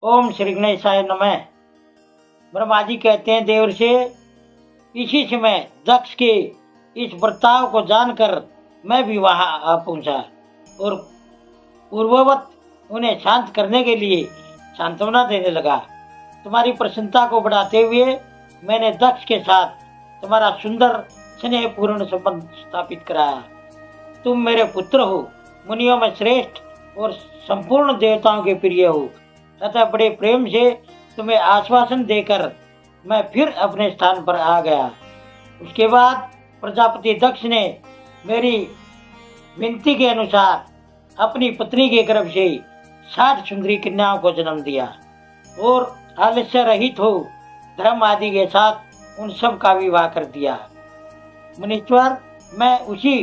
ओम श्री गणेशाय नमः। ब्रह्मा जी कहते हैं देवर्षि, इसी समय दक्ष के इस बर्ताव को जानकर मैं भी वहां आ पहुंचा और पूर्ववत उन्हें शांत करने के लिए सांत्वना देने लगा। तुम्हारी प्रसन्नता को बढ़ाते हुए मैंने दक्ष के साथ तुम्हारा सुंदर स्नेहपूर्ण संबंध स्थापित कराया। तुम मेरे पुत्र हो, मुनियों में श्रेष्ठ और संपूर्ण देवताओं के प्रिय हो, अतः बड़े प्रेम से तुम्हें आश्वासन देकर मैं फिर अपने स्थान पर आ गया। उसके बाद प्रजापति दक्ष ने मेरी विनती के अनुसार अपनी पत्नी के गर्भ से 60 सुंदरी कन्याओं को जन्म दिया और आलस्य रहित हो धर्म आदि के साथ उन सब का विवाह कर दिया। मुनीश्वर, मैं उसी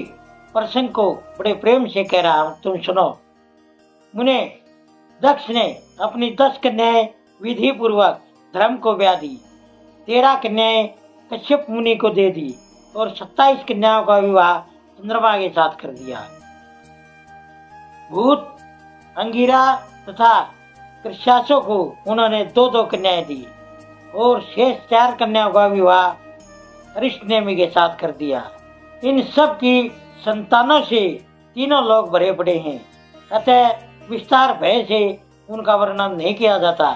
प्रसंग को बड़े प्रेम से कह रहा हूँ, तुम सुनो। मुने दक्ष ने अपनी 10 कन्याएं विधि पूर्वक धर्म को ब्याह दी, 13 कन्याएं कश्यप मुनि को दे दी और 27 कन्याओं का विवाह चंद्रमा के साथ कर दिया। भूत, अंगिरा तथा कृष्यासों को उन्होंने 2-2 कन्याएं दी और शेष 4 कन्याओं का विवाह अरिष्टनेमि के साथ कर दिया। इन सब की संतानों से तीनों लोग भरे पड़े हैं, अतः विस्तार भय से उनका वर्णन नहीं किया जाता।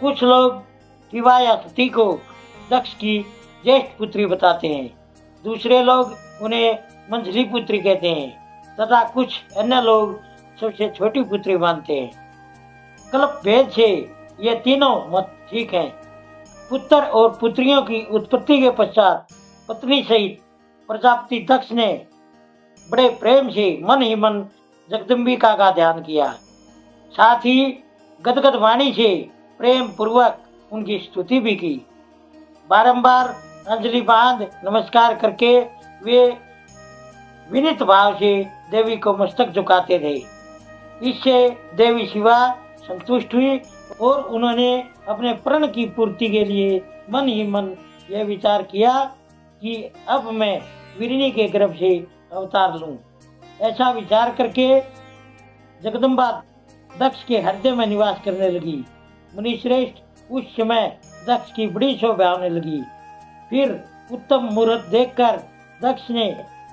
कुछ लोग शिवा या सती को दक्ष की ज्येष्ठ पुत्री बताते हैं, दूसरे लोग उन्हें मंझली पुत्री कहते हैं तथा कुछ अन्य लोग सबसे छोटी पुत्री मानते हैं। कल्प भेद से ये तीनों मत ठीक हैं। पुत्र और पुत्रियों की उत्पत्ति के पश्चात पत्नी सहित प्रजापति दक्ष ने बड़े प्रेम से मन ही मन जगदम्बिका का ध्यान किया, साथ ही गदगद वाणी से प्रेम पूर्वक उनकी स्तुति भी की। बारंबार अंजलि बांध नमस्कार करके वे विनीत भाव से देवी को मस्तक झुकाते थे। इससे देवी शिवा संतुष्ट हुई और उन्होंने अपने प्रण की पूर्ति के लिए मन ही मन यह विचार किया कि अब मैं वीरिणी के गर्भ से अवतार लूं। ऐसा विचार करके जगदम्बा दक्ष के हृदय में निवास करने लगी। मुनिश्रेष्ठ, उस समय दक्ष की बड़ी शोभा होने लगी। फिर उत्तम मुहूर्त देखकर दक्ष ने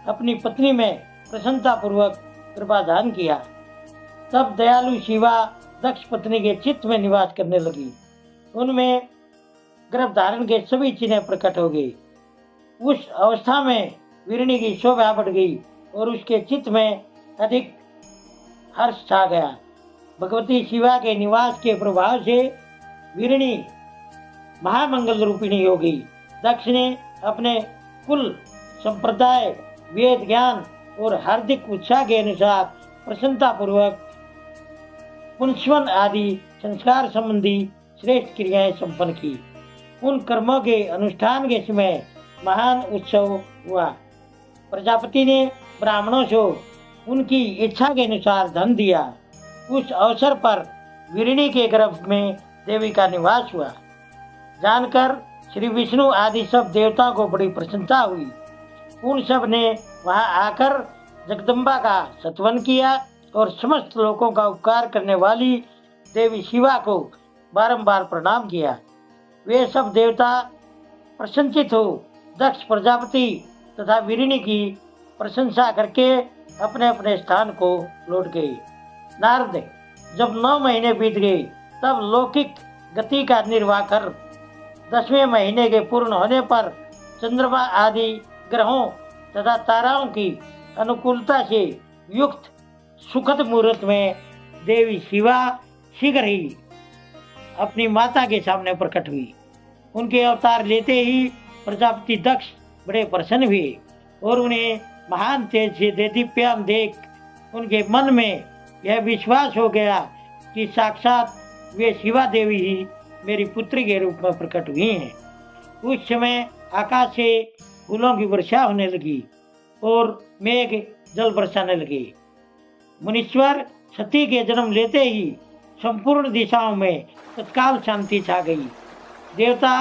अपनी पत्नी में प्रसन्नता पूर्वक गर्भाधान किया। तब दयालु शिवा दक्ष पत्नी के चित्त में निवास करने लगी। उनमें गर्भधारण के सभी चिन्ह प्रकट हो गए। उस अवस्था में वीरिणी की शोभा बढ़ गई और उसके चित्त में अधिक हर्ष छा गया। भगवती शिवा के निवास के प्रभाव से वीरिणी महामंगल रूपिणी हो गई। दक्ष ने अपने कुल संप्रदाय, वेद ज्ञान और हार्दिक उत्साह के अनुसार प्रसन्नता पूर्वक पुंसवन आदि संस्कार संबंधी श्रेष्ठ क्रियाएं संपन्न की। उन कर्मों के अनुष्ठान के समय महान उत्सव हुआ। प्रजापति ने ब्राह्मणों से उनकी इच्छा के अनुसार धन दिया। उस अवसर पर वीरिणी के गर्भ में देवी का निवास हुआ। जानकर श्री विष्णु आदि सब देवताओं को बड़ी प्रसन्नता हुई। उन सब ने वहां आकर जगदम्बा का स्तवन किया और समस्त लोगों का उपकार करने वाली देवी शिवा को बारंबार प्रणाम किया। वे सब देवता प्रसन्नचित हो दक्ष प्रजापति तथा वीरिणी की प्रशंसा करके अपने अपने स्थान को लौट गए। नारद, जब 9 महीने बीत गए तब लौकिक गति का निर्वाह कर 10वें महीने के पूर्ण होने पर चंद्रमा आदि ग्रहों तथा ताराओं की अनुकूलता से युक्त सुखद मुहूर्त में देवी शिवा शीघ्र ही अपनी माता के सामने प्रकट हुई। उनके अवतार लेते ही प्रजापति दक्ष बड़े प्रसन्न हुए और उन्हें महान तेज से देदीप्यमान देख उनके मन में यह विश्वास हो गया कि साक्षात वे शिवा देवी ही मेरी पुत्री के रूप में प्रकट हुई हैं। उस समय आकाश से फूलों की वर्षा होने लगी और मेघ जल बरसाने लगे। मुनीश्वर, सती के जन्म लेते ही संपूर्ण दिशाओं में तत्काल शांति छा गई। देवता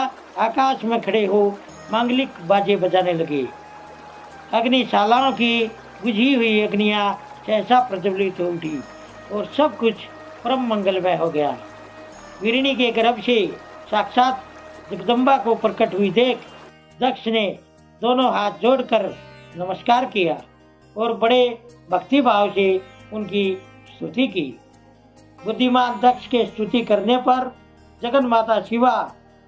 आकाश में खड़े हो मांगलिक बाजे बजाने लगे। अग्निशालाओं की बुझी हुई अग्नियां सहसा प्रज्वलित हो उठी और सब कुछ परम मंगलमय हो गया। वीरिणी के गर्भ से साक्षात जगदम्बा को प्रकट हुई देख दक्ष ने दोनों हाथ जोड़कर नमस्कार किया और बड़े भक्ति भाव से उनकी स्तुति की। बुद्धिमान दक्ष के स्तुति करने पर जगन माता शिवा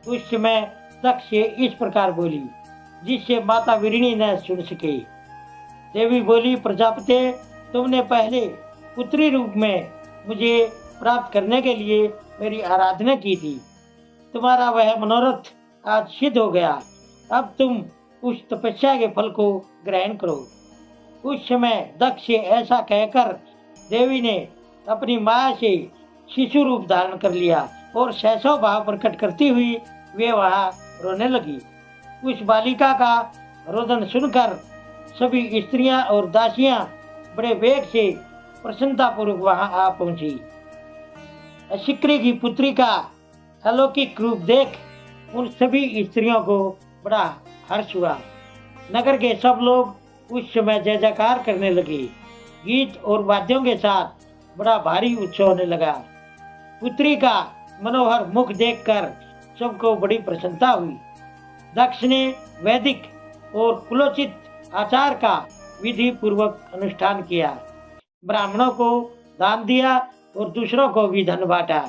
उस समय दक्ष से इस प्रकार बोली, जिससे माता वीरिणी न सुन सके। देवी बोली, प्रजापति, तुमने पहले पुत्री रूप में मुझे प्राप्त करने के लिए मेरी आराधना की थी। तुम्हारा वह मनोरथ आज सिद्ध हो गया। अब तुम उस तपस्या के फल को ग्रहण करो। उस समय दक्ष से ऐसा कहकर देवी ने अपनी माया से शिशु रूप धारण कर लिया और सहसव भाव प्रकट करती हुई वे वहां रोने लगी। उस बालिका का रोदन सुनकर सभी स्त्रियां और दासियां बड़े वेग से प्रसन्नता पूर्वक वहां आ पहुंची। अशिक्री की पुत्री का अलौकिक रूप देख उन सभी स्त्रियों को बड़ा हर्ष हुआ। नगर के सब लोग उस समय जय जयकार करने लगे। गीत और वाद्यों के साथ बड़ा भारी उत्सव होने लगा। पुत्री का मनोहर मुख देखकर सबको बड़ी प्रसन्नता हुई। दक्ष ने वैदिक और कुलोचित आचार का विधि पूर्वक अनुष्ठान किया, ब्राह्मणों को दान दिया और दूसरों को भी धन बांटा।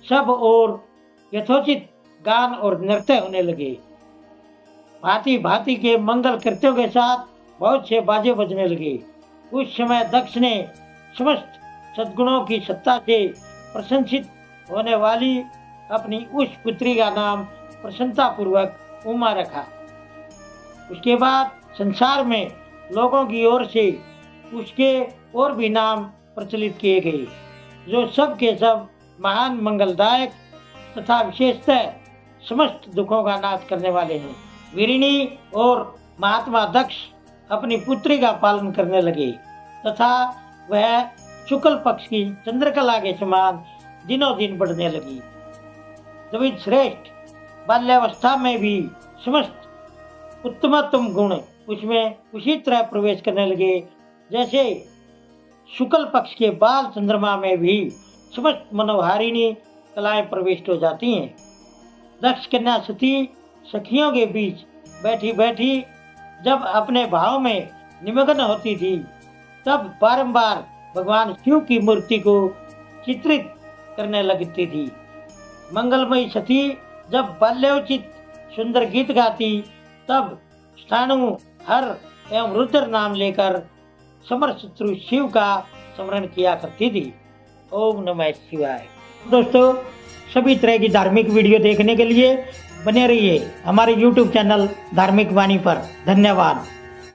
सब और यथोचित गान और नृत्य होने लगे। भांति भांति के मंगल कृत्यों के साथ बहुत से बाजे बजने लगे। उस समय दक्ष ने समस्त सद्गुणों की सत्ता से प्रशंसित होने वाली अपनी उस पुत्री का नाम प्रसन्नता पूर्वक उमा रखा। उसके बाद संसार में लोगों की ओर से उसके और भी नाम प्रचलित किए गए, जो सब के सब महान मंगलदायक तथा विशेषतः समस्त दुखों का नाश करने वाले हैं। वीरिणी और महात्मा दक्ष अपनी पुत्री का पालन करने लगे तथा वह शुक्ल पक्ष की चंद्रकला के समान दिनों दिन बढ़ने लगी। द्विज श्रेष्ठ बाल्यावस्था में भी समस्त उत्तमोत्तम गुण उसमें उसी तरह प्रवेश करने लगे जैसे शुक्ल पक्ष के बाल चंद्रमा में भी समस्त मनोहारिणी कलाएं प्रविष्ट हो जाती हैं। दक्ष कन्या सती सखियों के बीच बैठी बैठी जब अपने भाव में निमग्न होती थी, तब बारंबार भगवान शिव की मूर्ति को चित्रित करने लगती थी। मंगलमयी सती जब बाल्योचित सुंदर गीत गाती, तब स्थाणु हर एवं रुद्र नाम लेकर समर शत्रु शिव का स्मरण किया करती थी। ओम नमः शिवाय। दोस्तों, सभी तरह की धार्मिक वीडियो देखने के लिए बने रहिए हमारे YouTube चैनल धार्मिक वाणी पर। धन्यवाद।